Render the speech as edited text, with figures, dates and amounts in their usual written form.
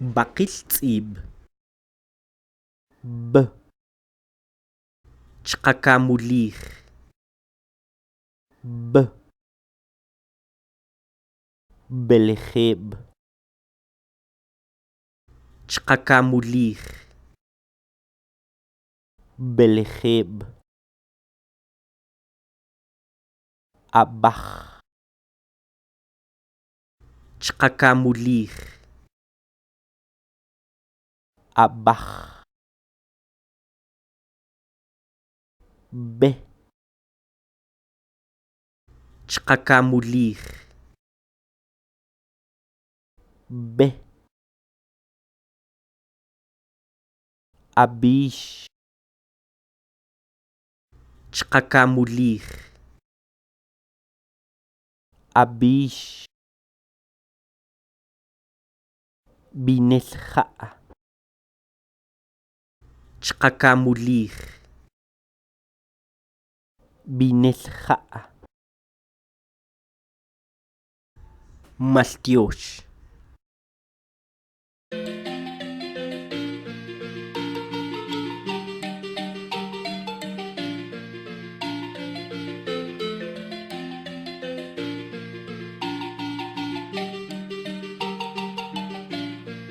Baqiltz'ib b chqakamulij b belejeb chqakamulij belejeb abaj chqakamulij abaj be chqakamulij be abix chqakamulij abix binelja' chqakamulij binelja' maltyux